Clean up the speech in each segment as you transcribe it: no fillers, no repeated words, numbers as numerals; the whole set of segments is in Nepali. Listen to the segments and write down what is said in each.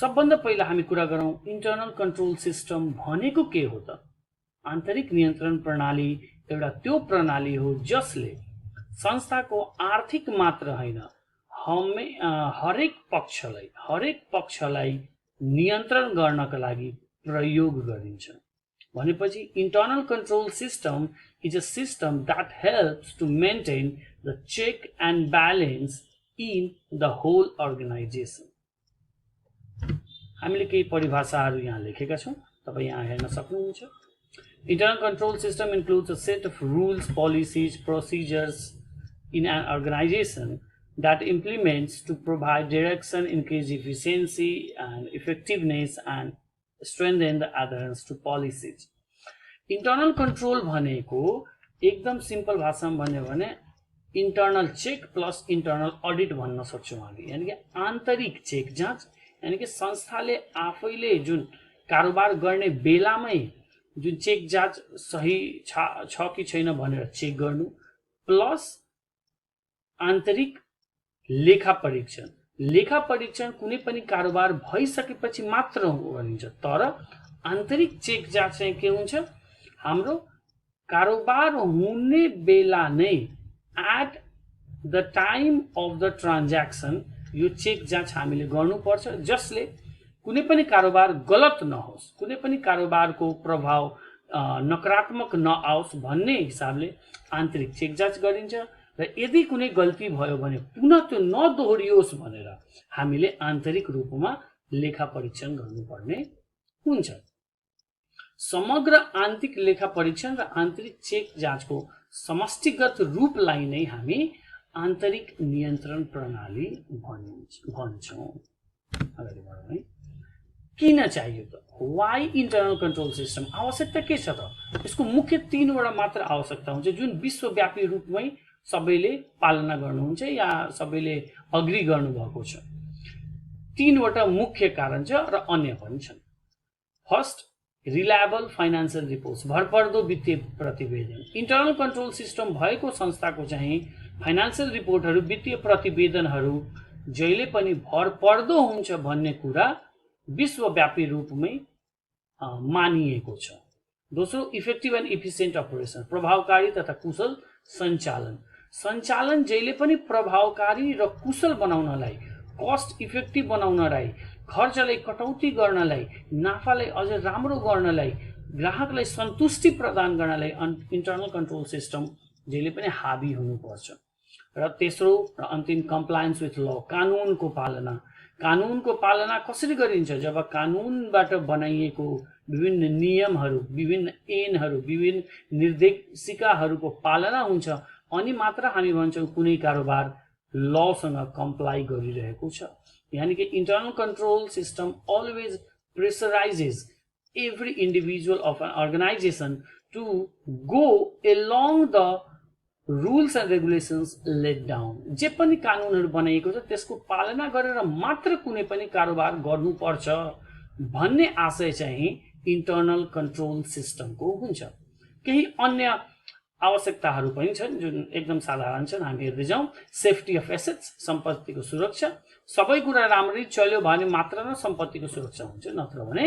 सबभन्दा पहिला हामी कुरा गरौँ इन्टर्नल कन्ट्रोल सिस्टम भनेको के हो त? आन्तरिक नियन्त्रण प्रणाली एउटा त्यो प्रणाली हो जसले संस्थाको आर्थिक मात्र होइन हरेक पक्षलाई नियन्त्रण गर्नका लागि प्रयोग गरिन्छ। भनेपछि internal control system is a system that helps to maintain the check and balance in the whole organisation. हामीले केही परिभाषाहरू यहाँ लेखेका छौँ, तपाईँ यहाँ हेर्न सक्नुहुन्छ। Internal control system includes a set of rules, policies, procedures in an organization that implements to provide direction, increase efficiency and effectiveness, and strengthen the adherence to policies. Internal control भनेको एकदम सिम्पल भाषामा भन्यो भने internal check plus internal audit भन्न सक्छौँ हामी। यानी कि आन्तरिक चेक जाँच, यानी कि संस्थाले आफैले जुन कारोबार गर्ने बेलामै जुन चेक जाँच सही छ कि छैन भनेर चेक गर्नु, प्लस आन्तरिक लेखा परीक्षण कुनै पनि कारोबार भइसकेपछि मात्र गरिन्छ। तर आन्तरिक चेक जाँच चाहिँ के हुन्छ? हाम्रो कारोबार हुने बेला नै at the time of the transaction यो चेक जाँच हामीले गर्नुपर्छ, जसले कुनै पनि कारोबार गलत नहोस्, कुनै पनि कारोबारको प्रभाव नकारात्मक नआओस् भन्ने हिसाबले आन्तरिक चेक जाँच गरिन्छ। र यदि कुनै गल्ती भयो भने पुनः त्यो नदोहोरियोस् भनेर हामीले आन्तरिक रूपमा लेखा परीक्षण गर्नुपर्ने हुन्छ। समग्र आन्तरिक लेखा परीक्षण र आन्तरिक चेक जाँचको समष्टिगत रूपलाई नै हामी आन्तरिक नियन्त्रण प्रणाली भन्छौँ। अगाडि बढौँ है। किन चाहियो त? Why internal control system? आवश्यकता के छ त? यसको मुख्य 3 वटा मात्र आवश्यकता हुन्छ जुन विश्वव्यापी रूपमै सबैले पालना गर्नुहुन्छ या सबैले अग्री गर्नुभएको छ। 3 वटा मुख्य कारण छ र अन्य पनि छन्। फर्स्ट, रिलायबल फाइनान्शियल रिपोर्ट्स, भरपर्दो वित्तीय प्रतिवेदन। इन्टर्नल कन्ट्रोल सिस्टम भएको संस्थाको चाहिँ फाइनान्शियल रिपोर्टहरू, वित्तीय प्रतिवेदनहरू जहिले पनि भरपर्दो हुन्छ भन्ने कुरा विश्वव्यापी रूपमै मानिएको छ। दोस्रो, इफेक्टिभ एन्ड इफिसिएन्ट अपरेसन, प्रभावकारी तथा कुशल सञ्चालन जहिले पनि प्रभावकारी र कुशल बनाउनलाई, कस्ट इफेक्टिभ बनाउनलाई, खर्चलाई कटौती गर्नलाई, नाफालाई अझ राम्रो गर्नलाई, ग्राहकलाई सन्तुष्टि प्रदान गर्नलाई इन्टर्नल कन्ट्रोल सिस्टम जहिले पनि हाबी हुनुपर्छ। र तेस्रो र अन्तिम, कम्प्लायन्स विथ ल, कानुनको पालना कसरी गरिन्छ? जब कानुनबाट बनाइएको विभिन्न नियमहरू, विभिन्न ऐनहरू, विभिन्न निर्देशिकाहरूको पालना हुन्छ अनि मात्र हामी भन्छौँ कुनै कारोबार लसँग कम्प्लाई गरिरहेको छ। यानी कि internal control system always pressurizes every individual of an organization to go along the rules and regulations let down. जे पनि कानुनहरू बनाइएको छ त्यसको पालना गरेर मात्र कुनै पनि कारोबार गर्नुपर्छ भन्ने आशय चाहिँ इन्टर्नल कन्ट्रोल सिस्टमको हुन्छ। केही अन्य आवश्यकताहरू पनि छन् जुन एकदम साधारण छन्, हामी हेर्दै जाउँ। सेफ्टी अफ एसेट्स, सम्पत्तिको सुरक्षा। सबै कुरा राम्ररी चल्यो भने मात्र न सम्पत्तिको सुरक्षा हुन्छ, नत्र भने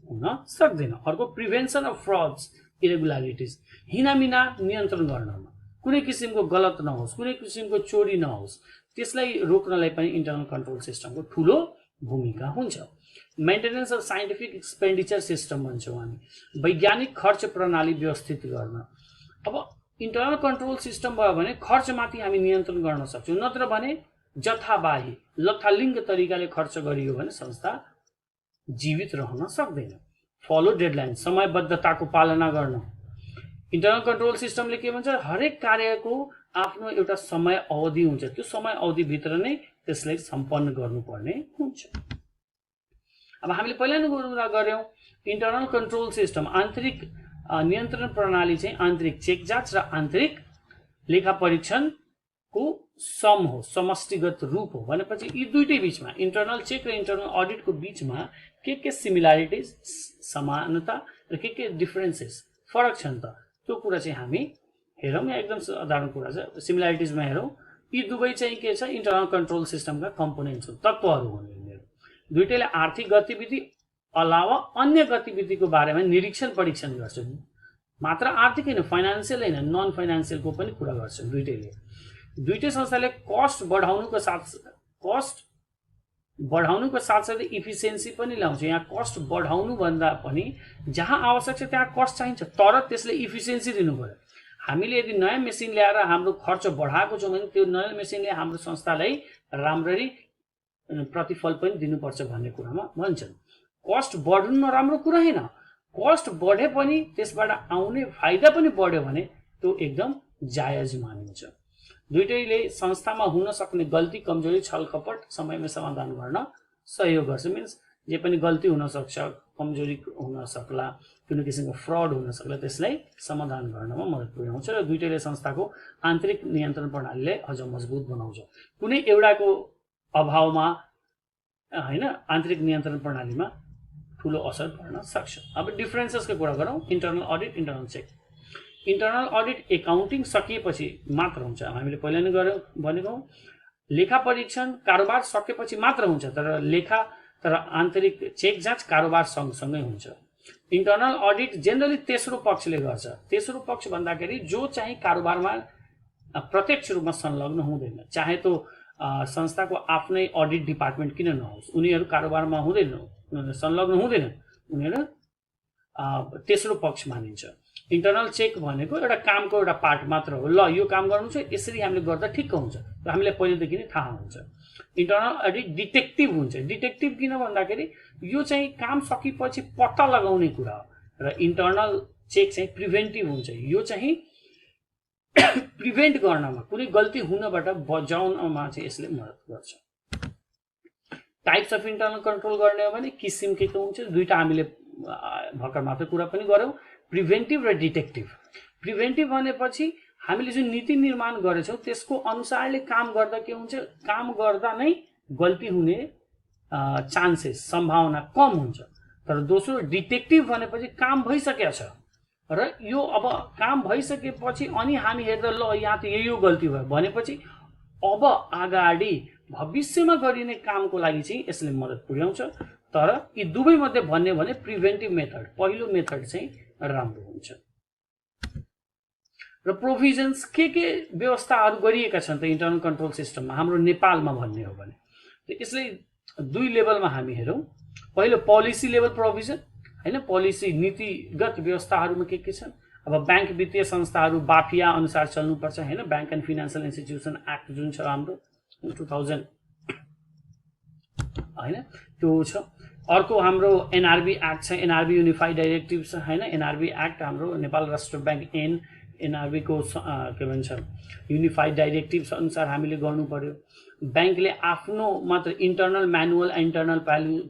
हुन सक्दैन। अर्को, प्रिभेन्सन अफ फ्रड्स, इरेगुलारिटिज, हिनामिना नियन्त्रण गर्नमा, कुनै किसिमको गलत नहोस्, कुनै किसिमको चोरी नहोस्, त्यसलाई रोक्नलाई पनि इन्टर्नल कन्ट्रोल सिस्टमको ठुलो भूमिका हुन्छ। Maintenance of scientific expenditure system भन्छौँ हामी, वैज्ञानिक खर्च प्रणाली व्यवस्थित गर्न। अब इन्टर्नल कन्ट्रोल सिस्टम भयो भने खर्चमाथि हामी नियन्त्रण गर्न सक्छौँ, नत्र भने जथाबाही लथालिङ्ग तरिकाले खर्च गरियो भने संस्था जीवित रहन सक्दैन। फलो डेडलाइन, समयबद्धताको पालना गर्न। इन्टर्नल कन्ट्रोल सिस्टमले के भन्छ? हरेक कार्यको आफ्नो एउटा समय अवधि हुन्छ, त्यो समय अवधिभित्र नै त्यसलाई सम्पन्न गर्नुपर्ने हुन्छ। अब हामीले पहिला नै कुरा गऱ्यौँ इन्टर्नल कन्ट्रोल सिस्टम, आन्तरिक नियन्त्रण प्रणाली चाहिँ आन्तरिक चेक जाँच र आन्तरिक लेखा परीक्षणको सम हो, समष्टिगत रूप हो। भनेपछि यी दुईटै बीचमा, इन्टर्नल चेक र इन्टर्नल अडिटको बीचमा के सिमिलारिटिज, समानता र के डिफरेन्सेस, फरक छन् त, त्यो कुरा चाहिँ हामी हेरौँ। यहाँ एकदम साधारण कुरा छ, सिमिलारिटिजमा हेरौँ। यी दुवै चाहिँ के छ? इन्टर्नल कन्ट्रोल सिस्टमका कम्पोनेन्ट्स हो, तत्त्वहरू हुन्। दुईटैले आर्थिक गतिविधि अलावा अन्य गतिविधिको बारेमा निरीक्षण परीक्षण गर्छन्। मात्र आर्थिक हैन, फाइनान्शियल हैन, नन फाइनान्शियलको पनि कुरा गर्छन् दुईटैले। दुईटै संस्थाले कस्ट बढाउनुको साथसाथै इफिसियन्सी पनि ल्याउँछ। यहाँ कस्ट बढाउनु भन्दा पनि जहाँ आवश्यक छ त्यहाँ कस्ट चाहिन्छ, तर त्यसले इफिसियन्सी दिनु पर्यो। हामीले यदि नयाँ मेसिन ल्याएर हाम्रो खर्च बढाएको छौँ भने त्यो नयाँ मेसिनले हाम्रो संस्थालाई राम्ररी प्रतिफल पनि दिनुपर्छ भन्ने कुरामा भन्छन्। कस्ट बढ्नु नराम्रो कुरा हैन, कस्ट बढे पनि त्यसबाट आउने फाइदा पनि बढ्यो भने त्यो एकदम जायज मानिन्छ। दुईटैले संस्थामा हुन सक्ने गल्ती, कमजोरी, छलकपट समयमा समाधान गर्न सहयोग गर्छ। मिन्स जे पनि गल्ती हुन सक्छ, कमजोरी हुन सक्ला, कुनै किसिमको फ्रड हुन सक्ला, त्यसलाई समाधान गर्नमा मद्दत पुर्याउँछ र दुईटैले संस्थाको आन्तरिक नियन्त्रण प्रणालीलाई अझ मजबुत बनाउँछ। कुनै एउटाको अभावमा हैन आन्तरिक नियन्त्रण प्रणालीमा ठुलो असर पर्न सक्छ। अब डिफरेन्सेसको कुरा गरौँ। Internal audit, internal check. Internal audit accounting सकिएपछि मात्र हुन्छ। हामीले पहिला नै गऱ्यौँ भनेको लेखा परीक्षण कारोबार सकेपछि मात्र हुन्छ, तर आन्तरिक चेक जाँच कारोबार सँगसँगै हुन्छ। इन्टरनल अडिट जेनरली तेस्रो पक्षले गर्छ। तेस्रो पक्ष भन्दाखेरि जो चाहिँ कारोबारमा प्रत्यक्ष रूपमा संलग्न हुँदैन, चाहे त्यो संस्थाको आफ्नै अडिट डिपार्टमेन्ट किन नहोस्, उनीहरू कारोबारमा संलग्न हुँदैनन्, उनीहरू तेस्रो पक्ष मानिन्छ। इन्टरनल चेक भनेको एउटा कामको एउटा पार्ट मात्र हो। ल यो काम गर्नु छ, यसरी हामीले गर्दा ठिक्क हुन्छ, र हामीलाई पहिलेदेखि नै थाहा हुन्छ। इन्टरनल अडिट डिटेक्टिभ हुन्छ। डिटेक्टिभ किन भन्दाखेरि यो चाहिँ काम सकेपछि पत्ता लगाउने कुरा हो, र इन्टरनल चेक चाहिँ प्रिभेन्टिभ हुन्छ। यो चाहिँ प्रिभेन्ट गर्नमा, कुनै गल्ती हुनबाट बचाउनमा चाहिँ यसले मद्दत गर्छ। टाइप्स अफ इन्टरनल कन्ट्रोल गर्ने हो भने किसिम के हुन्छ, दुईटा हामीले भर्खर मात्र कुरा पनि गऱ्यौँ, प्रिभेन्टिभ र डिटेक्टिभ। प्रिभेन्टिभ भनेपछि हामीले जुन नीति निर्माण गरेछौँ त्यसको अनुसारले काम गर्दा के हुन्छ, काम गर्दा नै गल्ती हुने चान्सेस, सम्भावना कम हुन्छ। तर दोस्रो डिटेक्टिभ भनेपछि काम भइसकेको छ र यो अब काम भइसकेपछि अनि हामी हेर्दा ल यहाँ त यो गल्ती भयो भनेपछि अब अगाडि भविष्यमा गरिने कामको लागि चाहिँ यसले मद्दत पुर्याउँछ। तर यी दुवै मध्ये भन्ने भने प्रिभेन्टिभ मेथड, पहिलो मेथड चाहिँ राम्रो हुन्छ। र प्रोभिजन्स के व्यवस्थाहरू गरिएका छन् त इन्टरनल कन्ट्रोल सिस्टममा हाम्रो नेपालमा भन्ने हो भने यसले दुई लेभलमा हामी हेरौँ। पहिलो पोलिसी लेभल प्रोभिजन हैन, पोलिसी नीतिगत व्यवस्थाहरूमा के छन्। अब बैंक वित्तीय संस्थाहरू बाफिया अनुसार चल्नुपर्छ हैन, bank and financial institution act जुन छ हाम्रो 2000 हैन, त्यो छ। अर्को हाम्रो एनआरबी एक्ट छ, एनआरबी युनिफाइड डाइरेक्टिभ छ हैन। एनआरबी एक्ट हाम्रो नेपाल राष्ट्र बैंक एनआरबी को के भन्छ युनिफाइड डाइरेक्टिभ अनुसार हामीले गर्नु पर्यो। बैंकले आफ्नो मात्र internal manual, internal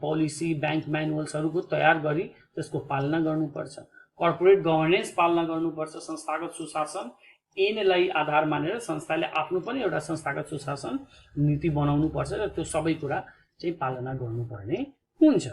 policy, bank म्यानुअल्सहरूको तयार गरी त्यसको पालना गर्नुपर्छ। कर्पोरेट गभर्नेन्स पालना गर्नुपर्छ। संस्थागत सुशासन ऐनलाई आधार मानेर संस्थाले आफ्नो पनि एउटा संस्थागत सुशासन नीति बनाउनु पर्छ र त्यो सबै कुरा चाहिँ पालना गर्नुपर्ने हुन्छ।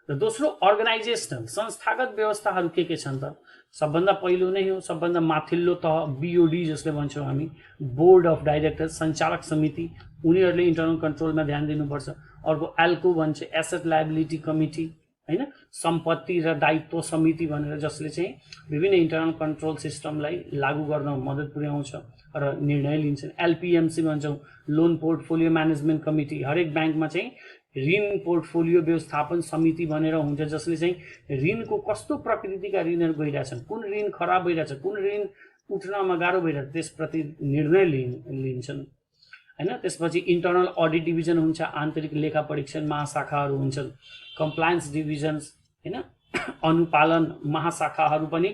र दोस्रो अर्गनाइजेसनल संस्थागत व्यवस्थाहरू के छन् त। सबभन्दा पहिलो नै हो, सबभन्दा माथिल्लो तह बीओडी जसले भन्छौँ हामी, बोर्ड अफ डाइरेक्टर्स, सञ्चालक समिति, उनीहरूले इन्टरनल कन्ट्रोलमा ध्यान दिनुपर्छ। अर्को एल्को भन्छ, एसेट लायबिलिटी कमिटी हैन, सम्पत्ति र दायित्व समिति भनेर जसले चाहिँ विभिन्न इन्टरनल कन्ट्रोल सिस्टमलाई लागू गर्न मद्दत पुर्याउँछ र निर्णय लिन्छन्। एलपीएमसी भन्छौँ, लोन पोर्टफोलियो म्यानेजमेन्ट कमिटी। हरेक ब्याङ्कमा चाहिँ ऋण पोर्टफोलियो व्यवस्थापन समिति भनेर हुन्छ, जसले चाहिँ ऋणको कस्तो प्रकृतिका ऋणहरू गइरहेछन्, कुन ऋण खराब भइरहेछ, कुन ऋण उठ्नमा गाह्रो भइरहेछ, त्यसप्रति निर्णय लिन्छन् हैन। त्यसपछि इन्टरनल अडिट डिभिजन हुन्छ, आन्तरिक लेखा परीक्षण महाशाखाहरू हुन्छन्। कम्प्लायन्स डिभिजन्स हैन, अनुपालन महाशाखाहरू पनि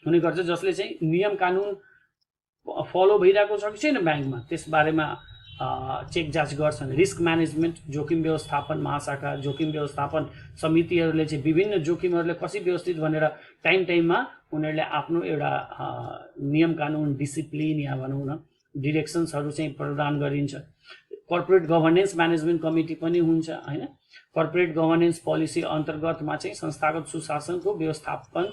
हुने गर्छ, जसले चाहिँ नियम कानुन फलो भइरहेको छ कि छैन ब्याङ्कमा त्यस बारेमा चेक जाँच गर्छन्। रिस्क म्यानेजमेन्ट, जोखिम व्यवस्थापन महाशाखा, जोखिम व्यवस्थापन समितिहरूले चाहिँ विभिन्न जोखिमहरूले कसरी व्यवस्थित भनेर टाइममा उनीहरूले आफ्नो एउटा नियम कानुन, डिसिप्लिन या भनौँ न डिरेक्सन्सहरू चाहिँ प्रदान गरिन्छ। कर्पोरेट गभर्नेन्स म्यानेजमेन्ट कमिटी पनि हुन्छ हैन। कर्पोरेट गभर्नेन्स पोलिसी अन्तर्गतमा चाहिँ संस्थागत सुशासनको व्यवस्थापन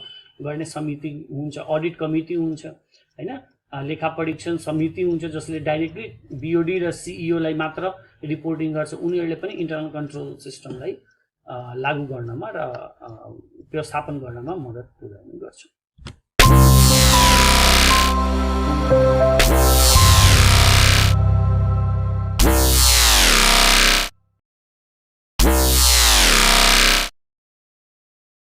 गर्ने समिति हुन्छ, अडिट कमिटी हुन्छ हैन। लेखा परीक्षण समिति हुन्छ जसले डाइरेक्टली बीओडी र सीईओ लाई मात्र रिपोर्टिङ गर्छ, उनीहरूले पनि इन्टरनल कन्ट्रोल सिस्टमलाई लागू गर्नमा र व्यवस्थापन गर्नमा मद्दत पुर्याउने गर्छ।